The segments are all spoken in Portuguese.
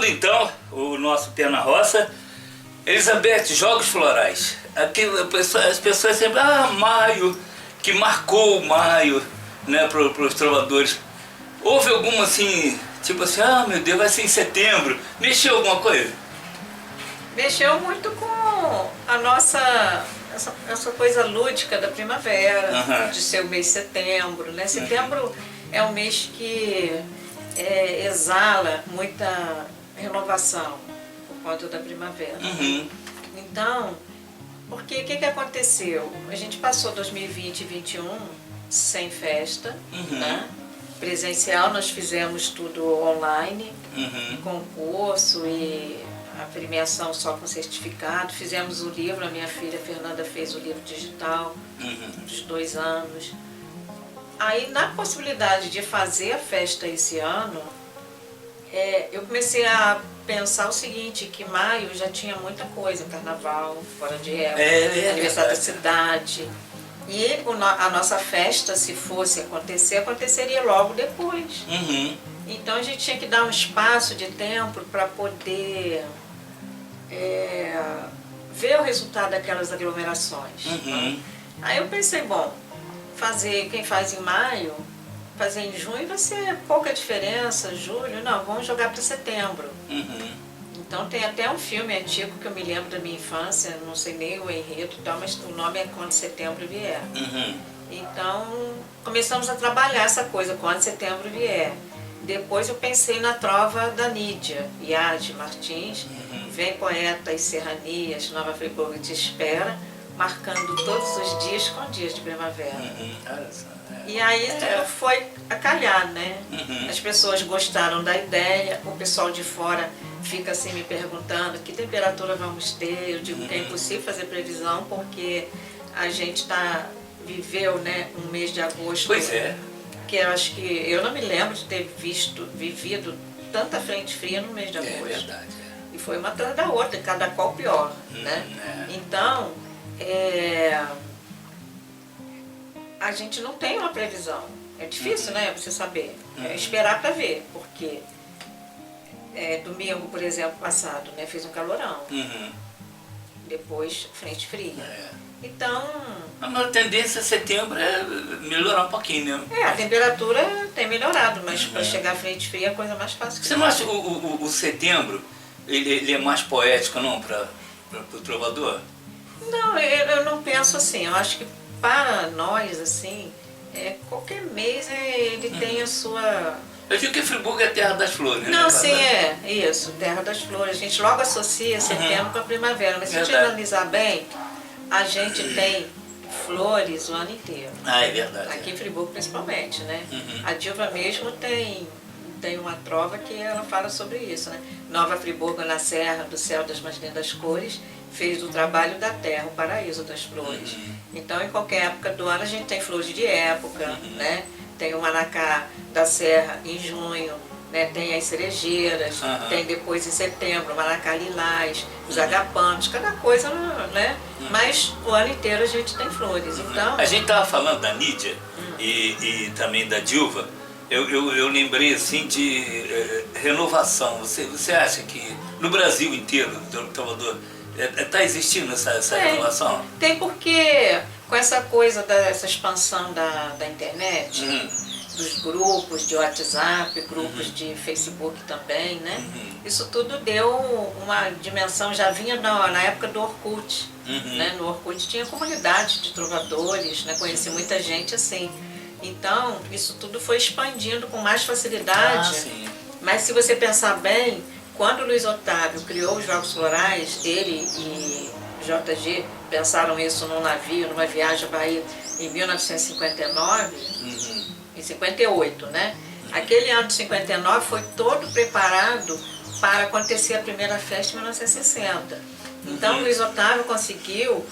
Continuando então o nosso Pé na Roça, Elizabeth, Jogos Florais. Aqui as pessoas sempre, maio, que marcou maio, né, para os trovadores. Houve alguma assim, tipo assim, meu Deus, vai ser em setembro, mexeu alguma coisa? Mexeu muito com a nossa, essa coisa lúdica da primavera, de ser o mês de setembro, né? Setembro é um mês que exala muita renovação por conta da primavera. Então, porque o que aconteceu? A gente passou 2020 e 2021 sem festa, né? Presencial, nós fizemos tudo online, concurso e a premiação só com certificado. Fizemos o livro, a minha filha Fernanda fez o livro digital dos 2 anos. Aí, na possibilidade de fazer a festa esse ano, eu comecei a pensar o seguinte, que maio já tinha muita coisa, carnaval, fora de época, aniversário da cidade. E a nossa festa, se fosse acontecer, aconteceria logo depois. Então a gente tinha que dar um espaço de tempo para poder ver o resultado daquelas aglomerações. Aí eu pensei, bom, quem faz em maio, fazer em junho vai ser pouca diferença, julho, não, vamos jogar para setembro. Então tem até um filme antigo que eu me lembro da minha infância, não sei nem o enredo e tal, mas o nome é Quando Setembro Vier. Então começamos a trabalhar essa coisa, Quando Setembro Vier. Depois eu pensei na trova da Nídia Iade Martins, Vem Poeta e Serranias, Nova Friburgo Te Espera, marcando todos os dias com dias de primavera. E aí tudo foi a calhar, né? As pessoas gostaram da ideia, o pessoal de fora fica assim me perguntando que temperatura vamos ter. Eu digo que é impossível fazer previsão porque a gente viveu, né, um mês de agosto. Pois é. Que eu acho que eu não me lembro de ter vivido tanta frente fria no mês de agosto. É verdade. E foi uma atrás da outra, cada qual pior, né? Então, a gente não tem uma previsão. É difícil, né, você saber. É esperar para ver, porque domingo, por exemplo, passado, né, fez um calorão. Depois, frente fria. Então... A tendência a setembro é melhorar um pouquinho, né? A temperatura tem melhorado, mas para chegar à frente fria é a coisa mais fácil. Você não acha o setembro, ele é mais poético, não, para o trovador? Não, eu não penso assim. Eu acho que para nós, assim, qualquer mês ele tem a sua... Eu digo que Friburgo é terra das flores, né? Não, sim, isso, terra das flores. A gente logo associa setembro com a primavera, mas se a gente analisar bem, a gente tem flores o ano inteiro. É verdade. Aqui em Friburgo principalmente, né? A Dilva mesmo tem uma trova que ela fala sobre isso, né? Nova Friburgo na Serra do Céu das Mais Lindas Cores, fez do trabalho da terra o paraíso das flores. Então, em qualquer época do ano, a gente tem flores de época, né? Tem o Manacá da Serra em junho, né? Tem as cerejeiras, tem depois em setembro o Manacá lilás, os agapantos, cada coisa, né? Mas o ano inteiro a gente tem flores. Então... A gente estava falando da Nídia e também da Dilva. Eu lembrei assim de renovação. Você acha que no Brasil inteiro, Salvador, está existindo essa renovação? Tem, porque com essa coisa dessa expansão da internet, dos grupos de WhatsApp, grupos de Facebook também, né? Isso tudo deu uma dimensão, já vinha na época do Orkut. Né? No Orkut tinha comunidade de trovadores, né? Conheci muita gente assim. Então, isso tudo foi expandindo com mais facilidade. Mas se você pensar bem, quando o Luiz Otávio criou os Jogos Florais, ele e JG pensaram isso num navio, numa viagem à Bahia, em 1959, em 58, né? Aquele ano de 59 foi todo preparado para acontecer a primeira festa em 1960. Então, o Luiz Otávio conseguiu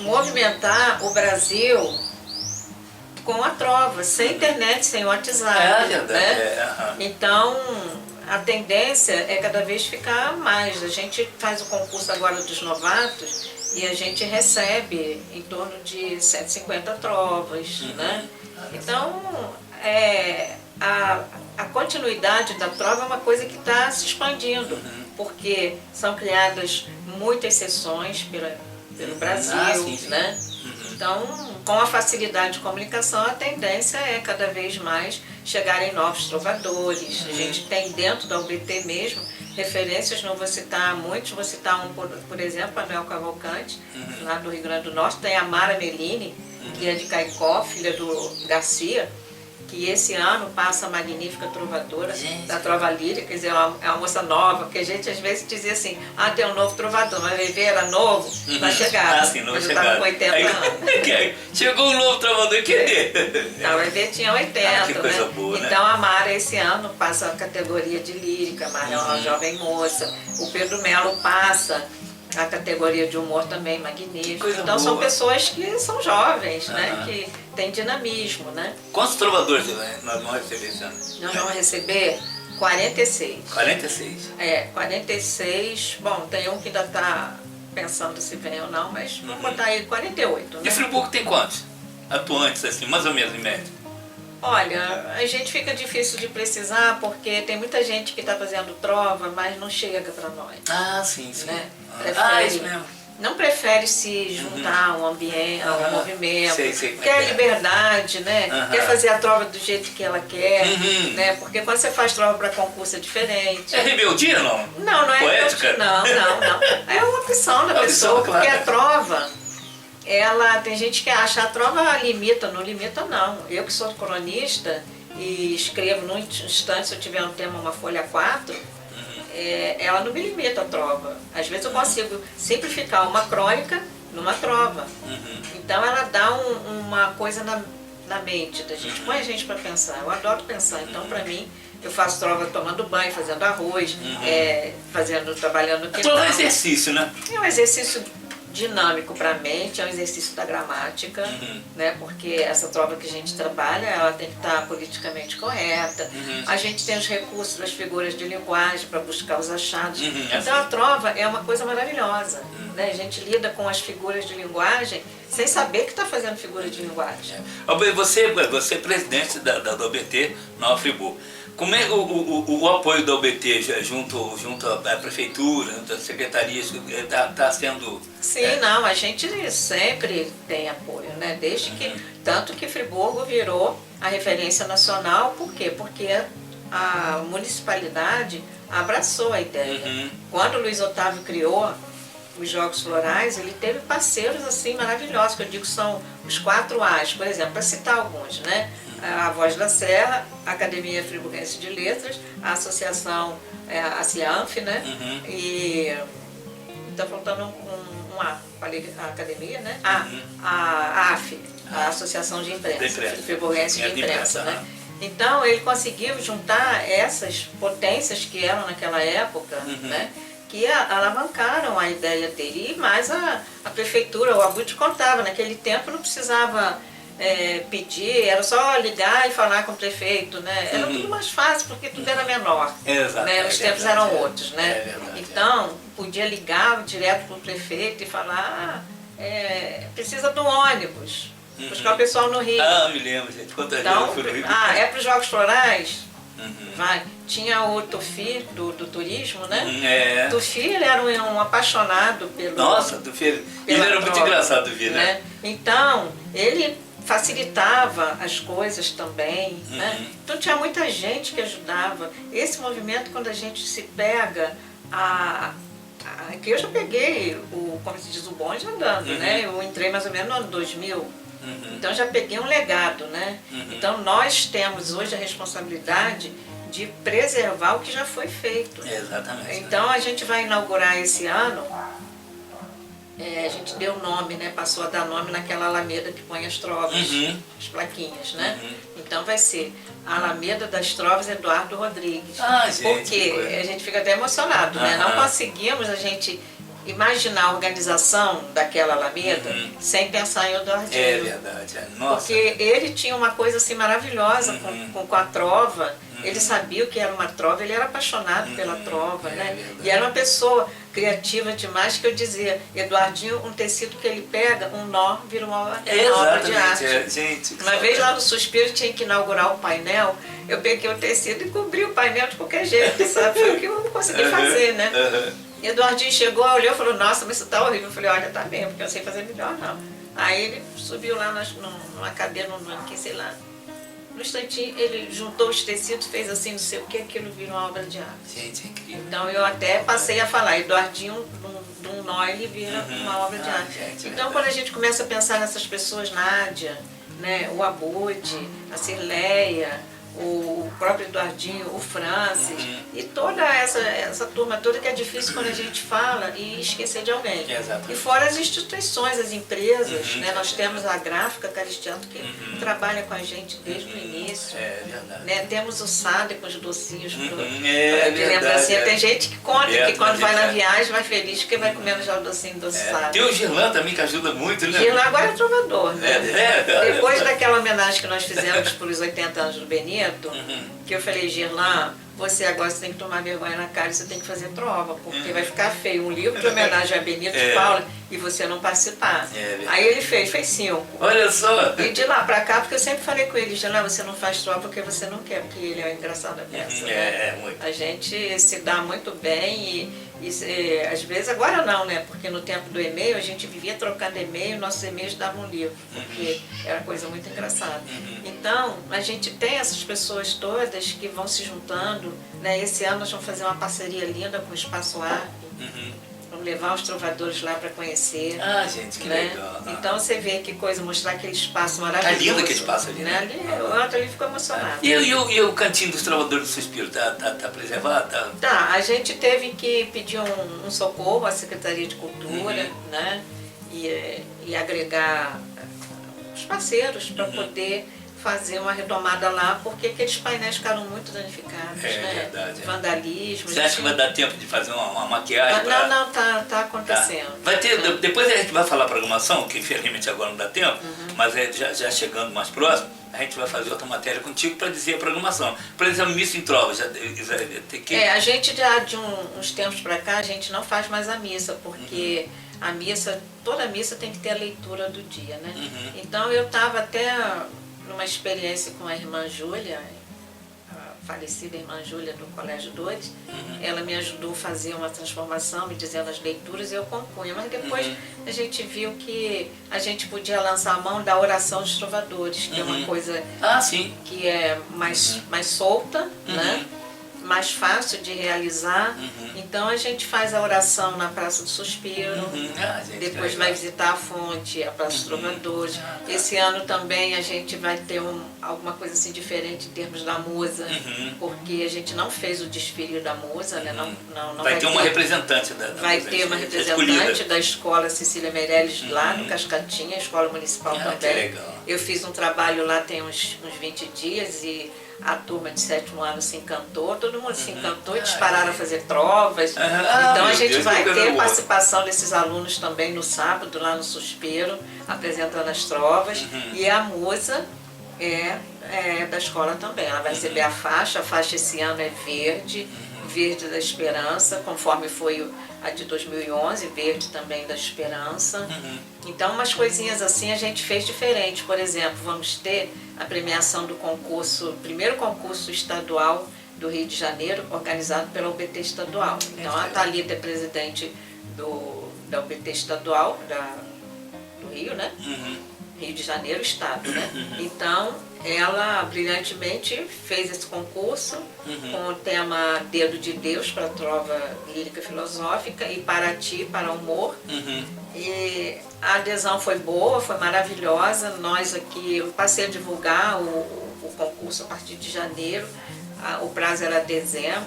movimentar o Brasil com a trova, sem internet, sem WhatsApp. Né? Então, a tendência é cada vez ficar mais. A gente faz o concurso agora dos novatos e a gente recebe em torno de 150 trovas. Né? Então, a continuidade da trova é uma coisa que está se expandindo, porque são criadas muitas sessões pelo Brasil, sim. né? Então, com a facilidade de comunicação, a tendência é cada vez mais chegarem novos trovadores. A gente tem dentro da UBT mesmo referências, não vou citar muitos, vou citar um, por exemplo, Manuel Cavalcante, lá do Rio Grande do Norte. Tem a Mara Melini, que é de Caicó, filha do Garcia, que esse ano passa a magnífica trovadora da trova lírica, quer dizer, é uma moça nova, porque a gente às vezes dizia assim, tem um novo trovador, mas Bebê era novo, na chegada, sim, eu já estava com 80 anos. Chegou um novo trovador, cadê? Não, o Bebê tinha 80, que coisa né? boa, né? Então a Mara esse ano passa a categoria de lírica, a Mara é uma jovem moça, o Pedro Melo passa a categoria de humor também magnífico. Coisa então boa. são pessoas que são jovens, né? Que têm dinamismo, né? Quantos trovadores nós vamos receber esse ano? Nós vamos receber 46. 46. 46. Bom, tem um que ainda está pensando se vem ou não, mas vamos botar aí 48, né? E Friburgo tem quantos atuantes, assim, mais ou menos, em média? Olha, a gente fica difícil de precisar porque tem muita gente que está fazendo trova, mas não chega para nós. Sim. Né? Isso mesmo. Não prefere se juntar a um ambiente, a um movimento, Sei quer liberdade, né? Quer fazer a trova do jeito que ela quer, né? Porque quando você faz trova para concurso é diferente. É rebeldia, não? Não é poética? rebeldia, não. É uma opção da pessoa, claro. porque a trova, tem gente que acha a trova limita, não limita não. Eu que sou cronista e escrevo num instante, se eu tiver um tema, uma folha 4, ela não me limita a trova. Às vezes eu consigo simplificar uma crônica numa trova. Então ela dá uma coisa na mente da gente, põe a gente para pensar. Eu adoro pensar, então para mim eu faço trova tomando banho, fazendo arroz, trabalhando no quintal. Trova é exercício, né? É um exercício dinâmico para a mente, é um exercício da gramática, né? Porque essa trova que a gente trabalha, ela tem que estar politicamente correta. A gente tem os recursos das figuras de linguagem para buscar os achados. Então a trova é uma coisa maravilhosa, né? A gente lida com as figuras de linguagem sem saber que está fazendo figura de linguagem. Você é presidente da UBT Nova Friburgo. Como é o apoio da UBT junto à prefeitura, junto às secretarias, está sendo... Sim, não, a gente sempre tem apoio, né? Desde que, tanto que Friburgo virou a referência nacional, por quê? Porque a municipalidade abraçou a ideia. Quando o Luiz Otávio criou os Jogos Florais, ele teve parceiros assim maravilhosos, que eu digo são os 4 A's, por exemplo, para citar alguns, né? A Voz da Serra, a Academia Friburguense de Letras, a Associação, a CIANF, né? E está faltando um A, falei a Academia, né? A AF, a Associação de Imprensa, Friburguense de Imprensa, né? Então ele conseguiu juntar essas potências que eram naquela época, né? Que alavancaram a ideia dele. E mais a prefeitura, o Abud contava, naquele tempo não precisava pedir, era só ligar e falar com o prefeito, né? Era tudo mais fácil, porque tudo era menor. Né? Os tempos eram outros, né? Então, podia ligar direto para o prefeito e falar, precisa de um ônibus, buscar o pessoal no Rio. Me lembro, gente. Quantas então, vezes eu fui no Rio? é para os Jogos Florais? Vai. Tinha o Tufi, do turismo, né? Tufi, ele era um apaixonado pelo... Nossa, Tufi, ele era muito engraçado, Tufi, né? Então, ele facilitava as coisas também, né? Então tinha muita gente que ajudava. Esse movimento, quando a gente se pega, que eu já peguei, como se diz, o bonde andando, né? Eu entrei mais ou menos no ano 2000, então já peguei um legado, né? Então nós temos hoje a responsabilidade de preservar o que já foi feito. Exatamente. Então a gente vai inaugurar esse ano, a gente deu nome, né? Passou a dar nome naquela alameda que põe as trovas, as plaquinhas, né? Então vai ser a Alameda das Trovas Eduardo Rodrigues. Gente, porque a gente fica até emocionado, né? Não conseguimos, a gente imaginar a organização daquela Alameda sem pensar em Eduardinho. É verdade. Nossa. Porque ele tinha uma coisa assim maravilhosa com a trova. Ele sabia o que era uma trova, ele era apaixonado pela trova, né? Verdade. E era uma pessoa criativa demais, que eu dizia, Eduardinho, um tecido que ele pega, um nó vira uma obra de arte. Gente, Uma vez lá no Suspiro tinha que inaugurar o painel, eu peguei o tecido e cobri o painel de qualquer jeito, sabe? Foi o que eu consegui fazer, né? Eduardinho chegou, olhou e falou, nossa, mas isso tá horrível. Eu falei, olha, tá bem, porque eu sei fazer melhor, não. Aí ele subiu lá numa cadeira, num mannequin, sei lá. No instantinho, ele juntou os tecidos, fez assim, não sei o que, aquilo virou uma obra de arte. Gente, é incrível. Então eu até passei a falar, Eduardinho, de um nó, ele vira uma obra de arte. Gente, então quando a gente começa a pensar nessas pessoas, Nádia, né, o Abude, a Cirleia, o próprio Eduardinho, o Francis, e toda essa turma toda, que é difícil quando a gente fala e esquecer de alguém. Exatamente. E fora as instituições, as empresas, né? Nós temos a Gráfica Caristiano, que trabalha com a gente desde o início. É verdade. Né? Temos o SAD com os docinhos de verdade, lembrancinha. Tem gente que conta que quando vai na verdade. viagem vai feliz porque vai comendo já o docinho do SAD. Tem o Girlan também, que ajuda muito, né? Girlan agora é trovador, né? Depois é. daquela homenagem que nós fizemos para os 80 anos do Benito, que eu falei, Girlan, você agora tem que tomar vergonha na cara e você tem que fazer trova, porque vai ficar feio um livro de homenagem a Benito de Paula e você não participar. Aí ele fez 5. Olha só! E de lá pra cá, porque eu sempre falei com ele, Girlan, você não faz trova porque você não quer, porque ele é o engraçado da peça. Né? Muito. A gente se dá muito bem e às vezes, agora não, né? Porque no tempo do e-mail a gente vivia trocando e-mail, nossos e-mails davam um livro, porque era coisa muito engraçada. Então, a gente tem essas pessoas todas que vão se juntando, né? Esse ano nós vamos fazer uma parceria linda com o Espaço Arp. Vamos levar os trovadores lá para conhecer. Ah, gente, que né? legal. Então você vê que coisa, mostrar aquele espaço maravilhoso. Tá lindo aquele espaço ali, né? O outro ali ficou emocionado. E o cantinho dos trovadores do Suspiro, tá preservado? Tá, a gente teve que pedir um socorro à Secretaria de Cultura, né? E agregar os parceiros para poder fazer uma retomada lá, porque aqueles painéis ficaram muito danificados, né? Verdade. Vandalismo. Você acha que vai dar tempo de fazer uma maquiagem? Não, tá acontecendo. Tá. Vai ter, depois a gente vai falar a programação, que infelizmente agora não dá tempo, mas já chegando mais próximo, a gente vai fazer outra matéria contigo para dizer a programação. Por exemplo, missa em trova, tem que... A gente já de uns tempos para cá, a gente não faz mais a missa, porque a missa, toda missa tem que ter a leitura do dia, né? Então eu estava até numa experiência com a irmã Júlia, a falecida irmã Júlia do Colégio Dores, ela me ajudou a fazer uma transformação, me dizendo as leituras, e eu compunha. Mas depois a gente viu que a gente podia lançar a mão da oração dos trovadores, que é uma coisa que é mais solta, né? Mais fácil de realizar. Então a gente faz a oração na Praça do Suspiro, depois vai visitar a fonte, a Praça dos Trovadores. Esse ano também a gente vai ter alguma coisa assim diferente em termos da musa, porque a gente não fez o desfile da musa, né? Não vai ter uma representante da vai musa, ter uma representante da escola Cecília Meirelles lá no Cascatinha, escola municipal também. Que legal. Eu fiz um trabalho lá tem uns 20 dias e a turma de 7º ano se encantou, todo mundo se encantou e dispararam a fazer trovas. Então a gente vai ter participação desses alunos também no sábado, lá no Suspiro, apresentando as trovas. E a musa é da escola também. Ela vai receber a faixa esse ano é verde, verde da esperança, conforme foi a de 2011, verde também da esperança. Então umas coisinhas assim a gente fez diferente. Por exemplo, vamos ter a premiação do primeiro concurso estadual do Rio de Janeiro, organizado pela UBT estadual. Então a Thalita é presidente da UBT estadual do Rio, né? Rio de Janeiro, estado, né? Então ela brilhantemente fez esse concurso com o tema Dedo de Deus para trova lírica filosófica e Para Ti, para o humor. E a adesão foi boa, foi maravilhosa. Nós aqui, eu passei a divulgar o concurso a partir de janeiro. O prazo era dezembro,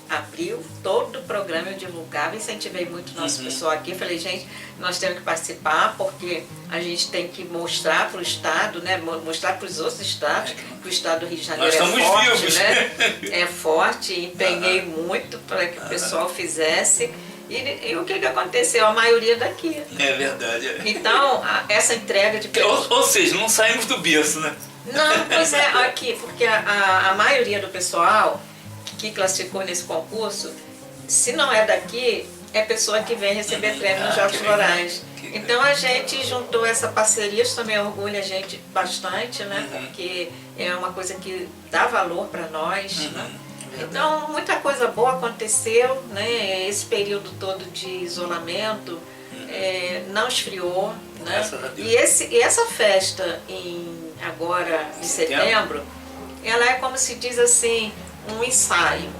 abril, todo o programa eu divulgava, incentivei muito o nosso pessoal aqui. Falei, gente, nós temos que participar porque a gente tem que mostrar para o Estado, né? Mostrar para os outros estados, que o Estado do Rio de Janeiro é forte, né? É forte, empenhei muito para que o pessoal fizesse. E o que aconteceu? A maioria daqui. É verdade. Então, essa entrega de... Ou seja, não saímos do berço, né? Não, pois é, aqui, porque a maioria do pessoal que classificou nesse concurso, se não é daqui, é pessoa que vem receber prêmio nos Jogos Florais. Então a gente juntou essa parceria, isso também orgulha a gente bastante, né? Porque é uma coisa que dá valor para nós, né? Então muita coisa boa aconteceu, né? Esse período todo de isolamento não esfriou, né? E essa festa agora em setembro, ela é como se diz assim, um ensaio.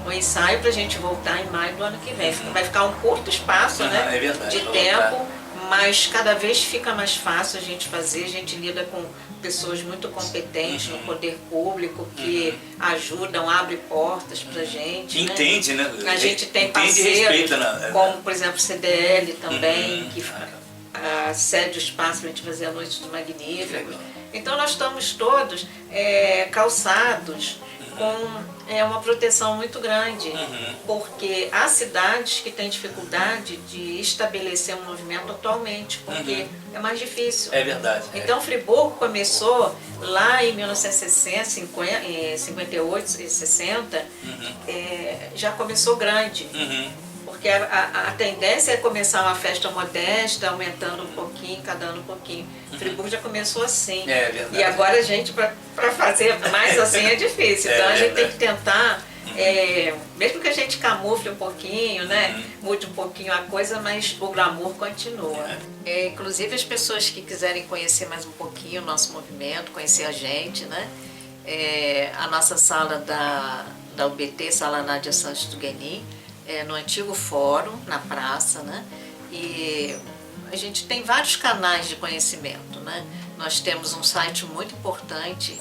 Um ensaio para a gente voltar em maio do ano que vem. Vai ficar um curto espaço, né, de tempo, mas cada vez fica mais fácil a gente fazer. A gente lida com pessoas muito competentes no poder público que ajudam, abrem portas para a gente. Entende, né? A gente tem parceiros, como por exemplo o CDL também, que cede o espaço para a gente fazer a Noite dos Magníficos. Então nós estamos todos calçados com uma proteção muito grande, porque há cidades que têm dificuldade de estabelecer um movimento atualmente, porque é mais difícil. É verdade. Então Friburgo começou lá em 1960, 58, 60, já começou grande. Porque a tendência é começar uma festa modesta, aumentando um pouquinho, cada ano um pouquinho. Friburgo já começou assim. É verdade. E agora a gente, para fazer mais assim, é difícil. Então a gente tem que tentar, mesmo que a gente camufle um pouquinho, né? Mude um pouquinho a coisa, mas o glamour continua. Inclusive as pessoas que quiserem conhecer mais um pouquinho o nosso movimento, conhecer a gente, né? A nossa sala da UBT, Sala Nádia Santos do Guenin, no antigo fórum, na praça, né? E a gente tem vários canais de conhecimento, né? Nós temos um site muito importante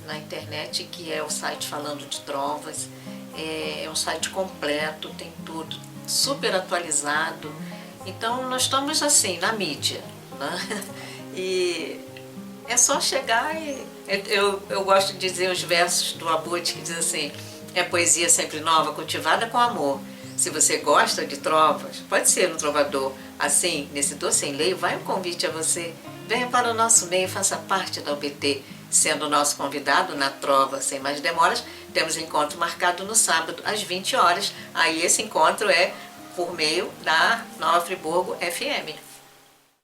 na internet, que é o site Falando de Trovas. É um site completo, tem tudo, super atualizado. Então nós estamos assim, na mídia, né? E é só chegar e... Eu gosto de dizer os versos do Abud, que diz assim: é poesia sempre nova, cultivada com amor. Se você gosta de trovas, pode ser um trovador. Assim, nesse Doce em Lei, vai um convite a você. Venha para o nosso meio e faça parte da UBT. Sendo o nosso convidado na Trova, sem mais demoras, temos encontro marcado no sábado, às 20 horas. Aí esse encontro é por meio da Nova Friburgo FM.